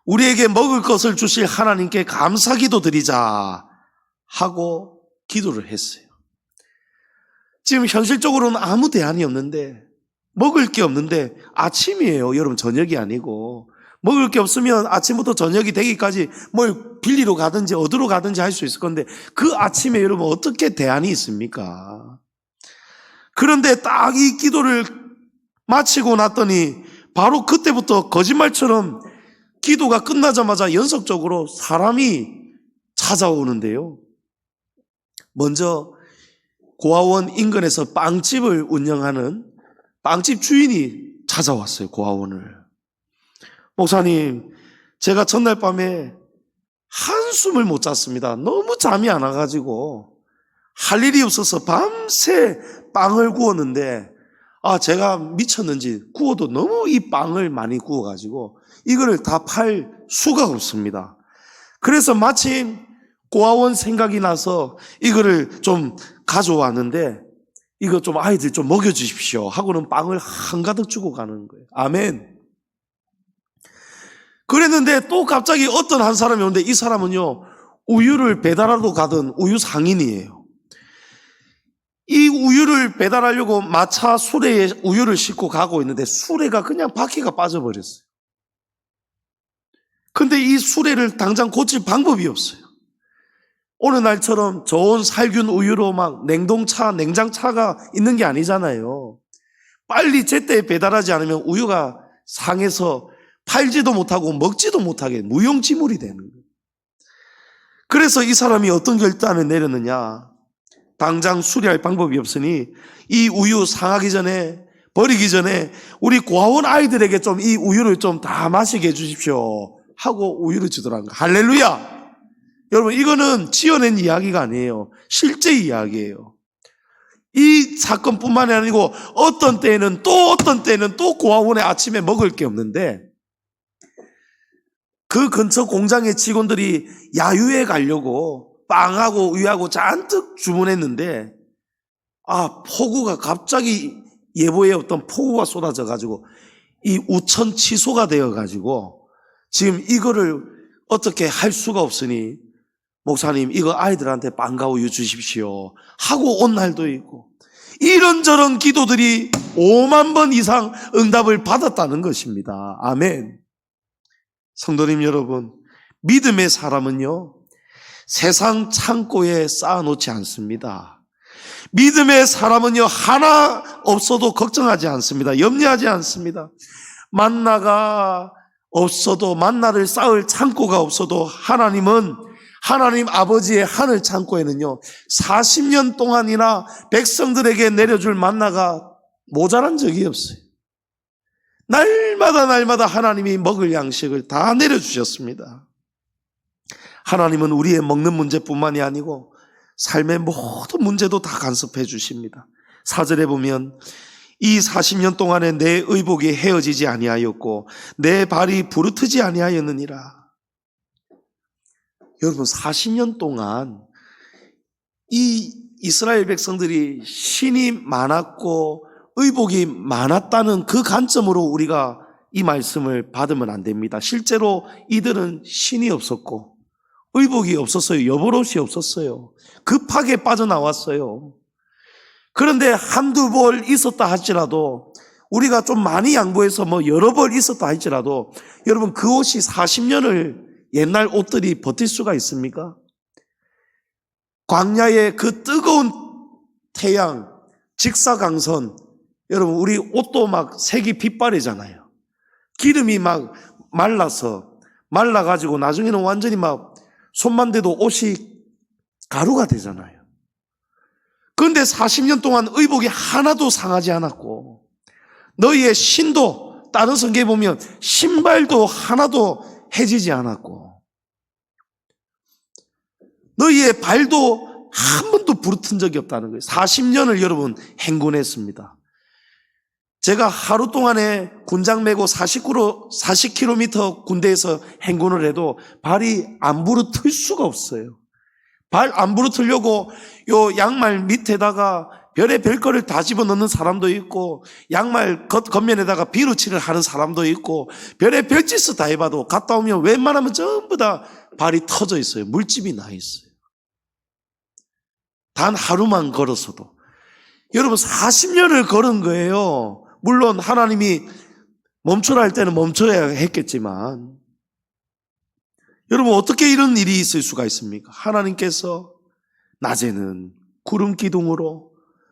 우리에게 먹을 것을 주실 하나님께 감사기도 드리자 하고 기도를 했어요. 지금 현실적으로는 아무 대안이 없는데, 먹을 게 없는데 아침이에요. 여러분, 저녁이 아니고. 먹을 게 없으면 아침부터 저녁이 되기까지 뭘 빌리러 가든지 어디로 가든지 할 수 있을 건데, 그 아침에 여러분 어떻게 대안이 있습니까? 그런데 딱 이 기도를 마치고 났더니 바로 그때부터 거짓말처럼 기도가 끝나자마자 연속적으로 사람이 찾아오는데요. 먼저 고아원 인근에서 빵집을 운영하는 빵집 주인이 찾아왔어요. 고아원을. 목사님, 제가 전날 밤에 한숨을 못 잤습니다. 너무 잠이 안 와가지고 할 일이 없어서 밤새 빵을 구웠는데, 제가 미쳤는지 구워도 너무 이 빵을 많이 구워가지고 이거를 다 팔 수가 없습니다. 그래서 마침 고아원 생각이 나서 이거를 좀 가져왔는데, 이거 좀 아이들 좀 먹여주십시오 하고는 빵을 한가득 주고 가는 거예요. 아멘. 그랬는데 또 갑자기 어떤 한 사람이 오는데, 이 사람은요, 우유를 배달하러 가던 우유 상인이에요. 이 우유를 배달하려고 마차 수레에 우유를 싣고 가고 있는데 수레가 그냥 바퀴가 빠져버렸어요. 근데 이 수레를 당장 고칠 방법이 없어요. 오늘 날처럼 좋은 살균 우유로 막 냉동차, 냉장차가 있는 게 아니잖아요. 빨리 제때 배달하지 않으면 우유가 상해서 팔지도 못하고 먹지도 못하게 무용지물이 되는 거예요. 그래서 이 사람이 어떤 결단을 내렸느냐. 당장 수리할 방법이 없으니 이 우유 상하기 전에, 버리기 전에 우리 고아원 아이들에게 좀 이 우유를 좀 다 마시게 해주십시오 하고 우유를 주더라는 거예요. 할렐루야! 여러분, 이거는 지어낸 이야기가 아니에요. 실제 이야기예요. 이 사건뿐만이 아니고 어떤 때는 또 고아원에 아침에 먹을 게 없는데, 그 근처 공장의 직원들이 야유회 가려고 빵하고 우유하고 잔뜩 주문했는데, 폭우가 갑자기 예보에 어떤 폭우가 쏟아져 가지고 이 우천 취소가 되어 가지고 지금 이거를 어떻게 할 수가 없으니, 목사님 이거 아이들한테 빵과 우유 주십시오 하고 온 날도 있고, 이런저런 기도들이 5만 번 이상 응답을 받았다는 것입니다. 아멘. 성도님 여러분, 믿음의 사람은요, 세상 창고에 쌓아놓지 않습니다. 믿음의 사람은요, 하나 없어도 걱정하지 않습니다. 염려하지 않습니다. 만나가 없어도, 만나를 쌓을 창고가 없어도 하나님은, 하나님 아버지의 하늘 창고에는요 40년 동안이나 백성들에게 내려줄 만나가 모자란 적이 없어요. 날마다 하나님이 먹을 양식을 다 내려주셨습니다. 하나님은 우리의 먹는 문제뿐만이 아니고 삶의 모든 문제도 다 간섭해 주십니다. 4절에 보면 이 40년 동안에 내 의복이 헤어지지 아니하였고 내 발이 부르트지 아니하였느니라. 여러분, 40년 동안 이 이스라엘 백성들이 신이 많았고 의복이 많았다는 그 관점으로 우리가 이 말씀을 받으면 안 됩니다. 실제로 이들은 신이 없었고 의복이 없었어요. 여벌옷이 없었어요. 급하게 빠져나왔어요. 그런데 한두 벌 있었다 할지라도, 우리가 좀 많이 양보해서 여러 벌 있었다 할지라도, 여러분, 그 옷이 40년을 옛날 옷들이 버틸 수가 있습니까? 광야의 그 뜨거운 태양, 직사광선, 여러분, 우리 옷도 막 색이 빛바래잖아요. 기름이 막 말라가지고 나중에는 완전히 막 손만 대도 옷이 가루가 되잖아요. 그런데 40년 동안 의복이 하나도 상하지 않았고 너희의 신도, 다른 성경에 보면 신발도 하나도 해지지 않았고, 너희의 발도 한 번도 부르튼 적이 없다는 거예요. 40년을 여러분 행군했습니다. 제가 하루 동안에 군장 메고 40km 군대에서 행군을 해도 발이 안 부르틀 수가 없어요. 발 안 부르틀려고 요 양말 밑에다가 별의 별거를 다 집어넣는 사람도 있고, 양말 겉면에다가 비루칠을 하는 사람도 있고, 별의 별짓을 다 해봐도 갔다 오면 웬만하면 전부 다 발이 터져 있어요. 물집이 나 있어요. 단 하루만 걸었어도. 여러분 40년을 걸은 거예요. 물론 하나님이 멈추라 할 때는 멈춰야 했겠지만, 여러분 어떻게 이런 일이 있을 수가 있습니까? 하나님께서 낮에는 구름 기둥으로,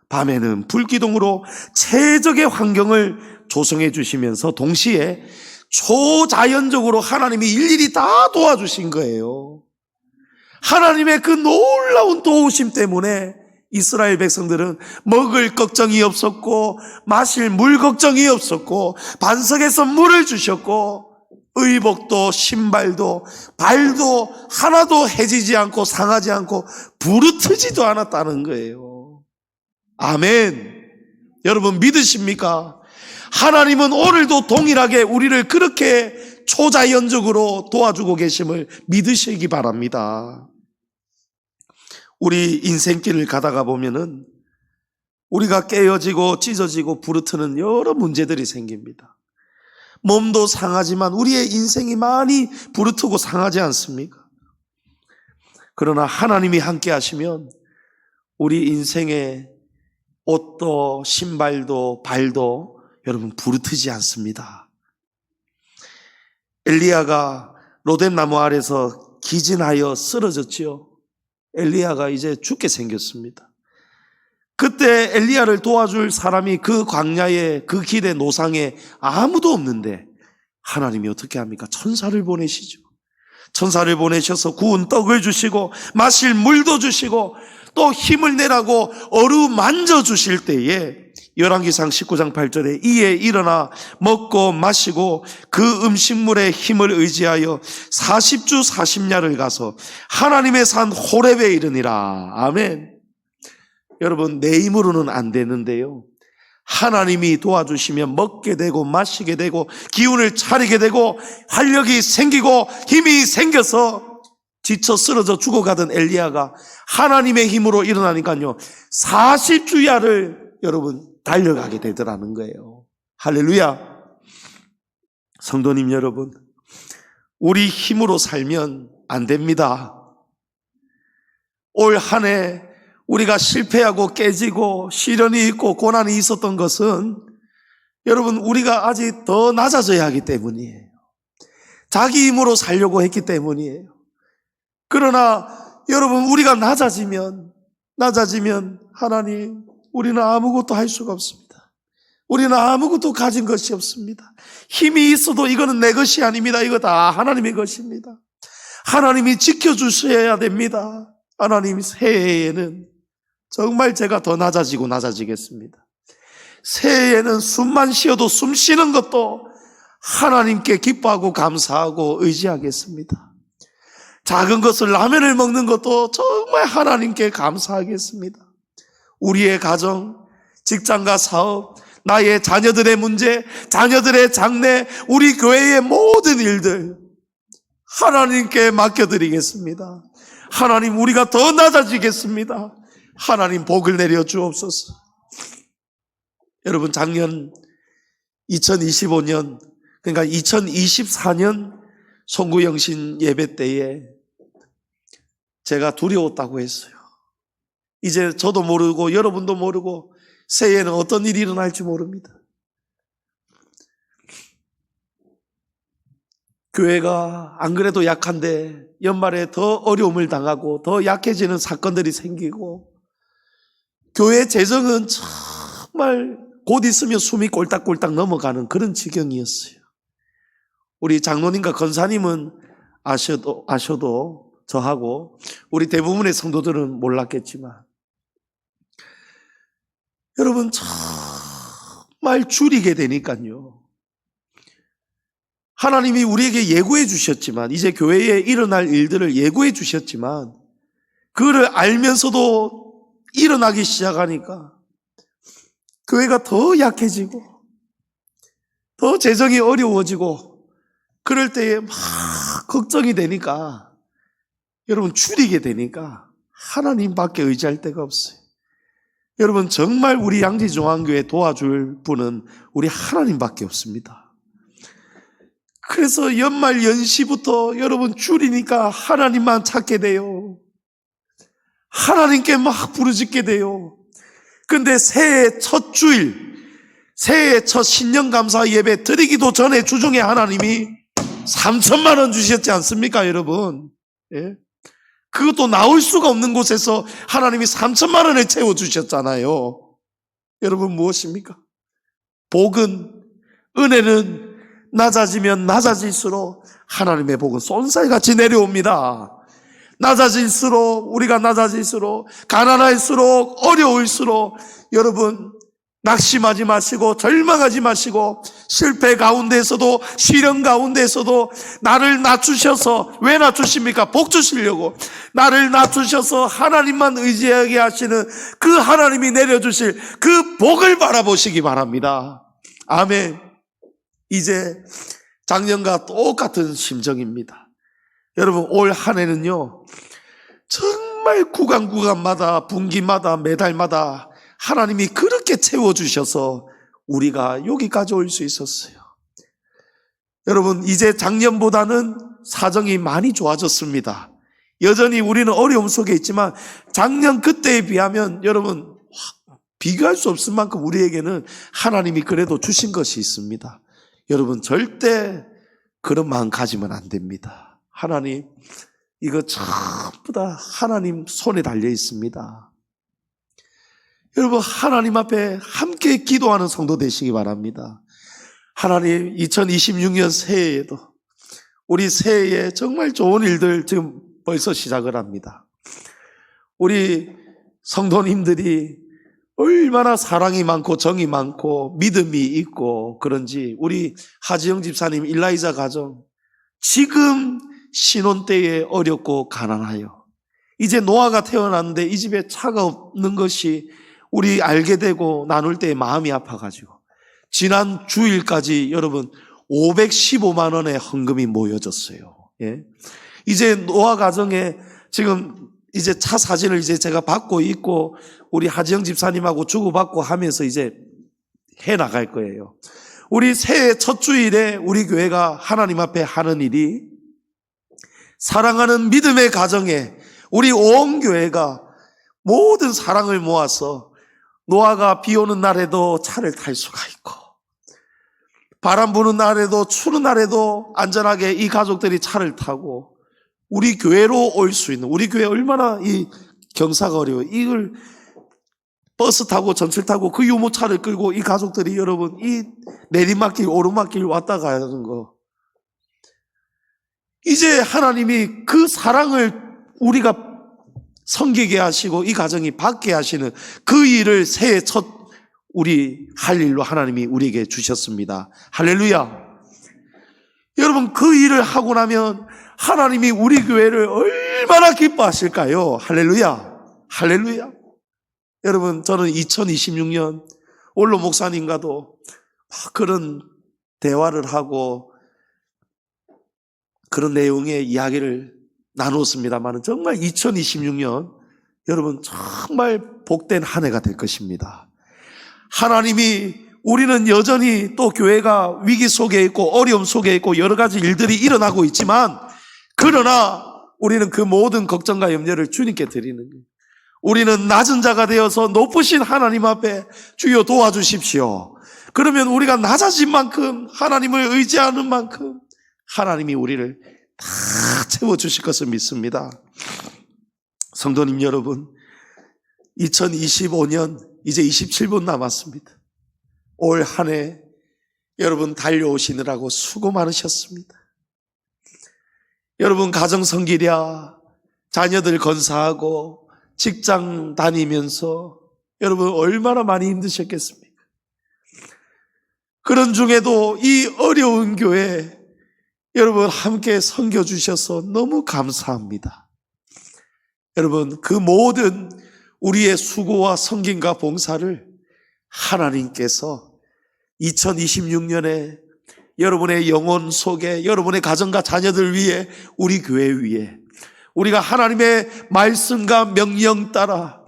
밤에는 불 기둥으로 최적의 환경을 조성해 주시면서 동시에 초자연적으로 하나님이 일일이 다 도와주신 거예요. 하나님의 그 놀라운 도우심 때문에 이스라엘 백성들은 먹을 걱정이 없었고, 마실 물 걱정이 없었고, 반석에서 물을 주셨고, 의복도 신발도 발도 하나도 해지지 않고 상하지 않고 부르트지도 않았다는 거예요. 아멘. 여러분 믿으십니까? 하나님은 오늘도 동일하게 우리를 그렇게 초자연적으로 도와주고 계심을 믿으시기 바랍니다. 우리 인생길을 가다가 보면은 우리가 깨어지고 찢어지고 부르트는 여러 문제들이 생깁니다. 몸도 상하지만 우리의 인생이 많이 부르트고 상하지 않습니까? 그러나 하나님이 함께 하시면 우리 인생의 옷도 신발도 발도 여러분 부르트지 않습니다. 엘리야가 로뎀나무 아래서 기진하여 쓰러졌지요. 엘리야가 이제 죽게 생겼습니다. 그때 엘리야를 도와줄 사람이 그 광야에, 그 길의 노상에 아무도 없는데 하나님이 어떻게 합니까? 천사를 보내시죠. 천사를 보내셔서 구운 떡을 주시고 마실 물도 주시고 또 힘을 내라고 어루만져 주실 때에 열왕기상 19장 8절에 이에 일어나 먹고 마시고 그 음식물의 힘을 의지하여 40주 40야를 가서 하나님의 산 호렙에 이르니라. 아멘. 여러분 내 힘으로는 안 되는데요, 하나님이 도와주시면 먹게 되고 마시게 되고 기운을 차리게 되고 활력이 생기고 힘이 생겨서 지쳐 쓰러져 죽어가던 엘리야가 하나님의 힘으로 일어나니까요 40주야를 여러분 달려가게 되더라는 거예요. 할렐루야. 성도님 여러분, 우리 힘으로 살면 안 됩니다. 올 한 해 우리가 실패하고 깨지고 시련이 있고 고난이 있었던 것은 여러분 우리가 아직 더 낮아져야 하기 때문이에요. 자기 힘으로 살려고 했기 때문이에요. 그러나 여러분 우리가 낮아지면 하나님, 우리는 아무것도 할 수가 없습니다. 우리는 아무것도 가진 것이 없습니다. 힘이 있어도 이거는 내 것이 아닙니다. 이거 다 하나님의 것입니다. 하나님이 지켜주셔야 됩니다. 하나님 새해에는 정말 제가 더 낮아지겠습니다. 새해에는 숨만 쉬어도 숨 쉬는 것도 하나님께 기뻐하고 감사하고 의지하겠습니다. 작은 것을 라면을 먹는 것도 정말 하나님께 감사하겠습니다. 우리의 가정, 직장과 사업, 나의 자녀들의 문제, 자녀들의 장래, 우리 교회의 모든 일들 하나님께 맡겨드리겠습니다. 하나님 우리가 더 낮아지겠습니다. 하나님 복을 내려 주옵소서. 여러분 작년 2025년 그러니까 2024년 송구영신 예배 때에 제가 두려웠다고 했어요. 이제 저도 모르고 여러분도 모르고 새해에는 어떤 일이 일어날지 모릅니다. 교회가 안 그래도 약한데 연말에 더 어려움을 당하고 더 약해지는 사건들이 생기고 교회 재정은 정말 곧 있으면 숨이 꼴딱꼴딱 넘어가는 그런 지경이었어요. 우리 장로님과 건사님은 아셔도 저하고 우리 대부분의 성도들은 몰랐겠지만 여러분 줄이게 되니까요. 하나님이 우리에게 예고해 주셨지만, 이제 교회에 일어날 일들을 예고해 주셨지만, 그거를 알면서도 일어나기 시작하니까 교회가 더 약해지고 더 재정이 어려워지고, 그럴 때에 막 걱정이 되니까, 여러분 줄이게 되니까 하나님밖에 의지할 데가 없어요. 여러분, 정말 우리 양지중앙교회 도와줄 분은 우리 하나님밖에 없습니다. 그래서 연말 연시부터 여러분 줄이니까 하나님만 찾게 돼요. 하나님께 막 부르짖게 돼요. 근데 새해 첫 주일, 새해 첫 신년감사 예배 드리기도 전에 주중에 하나님이 3천만 원 주셨지 않습니까, 여러분? 예? 그것도 나올 수가 없는 곳에서 하나님이 3천만 원을 채워주셨잖아요. 여러분, 무엇입니까? 복은, 은혜는 낮아지면 낮아질수록 하나님의 복은 쏜살같이 내려옵니다. 낮아질수록, 우리가 낮아질수록, 가난할수록, 어려울수록, 여러분 낙심하지 마시고 절망하지 마시고, 실패 가운데서도 시련 가운데서도 나를 낮추셔서, 왜 낮추십니까? 복 주시려고 나를 낮추셔서 하나님만 의지하게 하시는 그 하나님이 내려주실 그 복을 바라보시기 바랍니다. 아멘. 이제 작년과 똑같은 심정입니다. 여러분, 올 한 해는요, 정말 구간마다, 분기마다, 매달마다 하나님이 그렇게 채워주셔서 우리가 여기까지 올 수 있었어요. 여러분, 이제 작년보다는 사정이 많이 좋아졌습니다. 여전히 우리는 어려움 속에 있지만 작년 그때에 비하면 여러분 비교할 수 없을 만큼 우리에게는 하나님이 그래도 주신 것이 있습니다. 여러분, 절대 그런 마음 가지면 안 됩니다. 하나님, 이거 전부 다 하나님 손에 달려 있습니다. 여러분, 하나님 앞에 함께 기도하는 성도 되시기 바랍니다. 하나님, 2026년 새해에도 우리 새해에 정말 좋은 일들 지금 벌써 시작을 합니다. 우리 성도님들이 얼마나 사랑이 많고 정이 많고 믿음이 있고 그런지, 우리 하지영 집사님 일라이자 가정 지금 신혼 때에 어렵고 가난하여 이제 노아가 태어났는데 이 집에 차가 없는 것이 우리 알게 되고 나눌 때 마음이 아파가지고 지난 주일까지 여러분 515만 원의 헌금이 모여졌어요. 예? 이제 노아 가정에 지금 이제 차 사진을 이제 제가 받고 있고 우리 하지영 집사님하고 주고받고 하면서 이제 해 나갈 거예요. 우리 새해 첫 주일에 우리 교회가 하나님 앞에 하는 일이, 사랑하는 믿음의 가정에 우리 온 교회가 모든 사랑을 모아서 노아가 비 오는 날에도 차를 탈 수가 있고 바람 부는 날에도 추운 날에도 안전하게 이 가족들이 차를 타고 우리 교회로 올 수 있는, 우리 교회 얼마나 이 경사가 어려워요. 이걸 버스 타고 전철 타고 그 유모차를 끌고 이 가족들이 여러분 이 내리막길 오르막길 왔다 가는 거, 이제 하나님이 그 사랑을 우리가 섬기게 하시고 이 가정이 받게 하시는 그 일을 새해 첫 우리 할 일로 하나님이 우리에게 주셨습니다. 할렐루야. 여러분, 그 일을 하고 나면 하나님이 우리 교회를 얼마나 기뻐하실까요? 할렐루야. 할렐루야. 여러분, 저는 2026년 올로 목사님과도 그런 대화를 하고 그런 내용의 이야기를 나눴습니다만 정말 2026년 여러분 정말 복된 한 해가 될 것입니다. 하나님이, 우리는 여전히 또 교회가 위기 속에 있고 어려움 속에 있고 여러 가지 일들이 일어나고 있지만, 그러나 우리는 그 모든 걱정과 염려를 주님께 드리는 거예요. 우리는 낮은 자가 되어서 높으신 하나님 앞에 주여 도와주십시오. 그러면 우리가 낮아진 만큼, 하나님을 의지하는 만큼 하나님이 우리를 다 채워주실 것을 믿습니다. 성도님 여러분, 2025년 이제 27분 남았습니다. 올 한 해 여러분 달려오시느라고 수고 많으셨습니다. 여러분 가정 섬기랴, 자녀들 건사하고 직장 다니면서 여러분 얼마나 많이 힘드셨겠습니까? 그런 중에도 이 어려운 교회 여러분 함께 섬겨주셔서 너무 감사합니다. 여러분, 그 모든 우리의 수고와 섬김과 봉사를 하나님께서 2026년에 여러분의 영혼 속에, 여러분의 가정과 자녀들 위해, 우리 교회 위에 우리가 하나님의 말씀과 명령 따라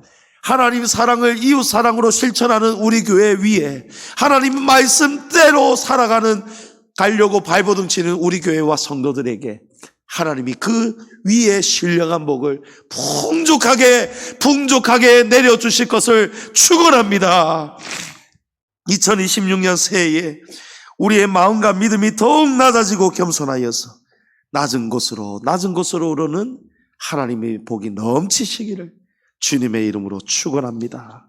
하나님 사랑을 이웃 사랑으로 실천하는 우리 교회 위에 하나님 말씀대로 살아가는, 가려고 발버둥치는 우리 교회와 성도들에게 하나님이 그 위에 신령한 복을 풍족하게 내려주실 것을 축원합니다. 2026년 새해에 우리의 마음과 믿음이 더욱 낮아지고 겸손하여서 낮은 곳으로 오르는 하나님의 복이 넘치시기를 주님의 이름으로 축원합니다.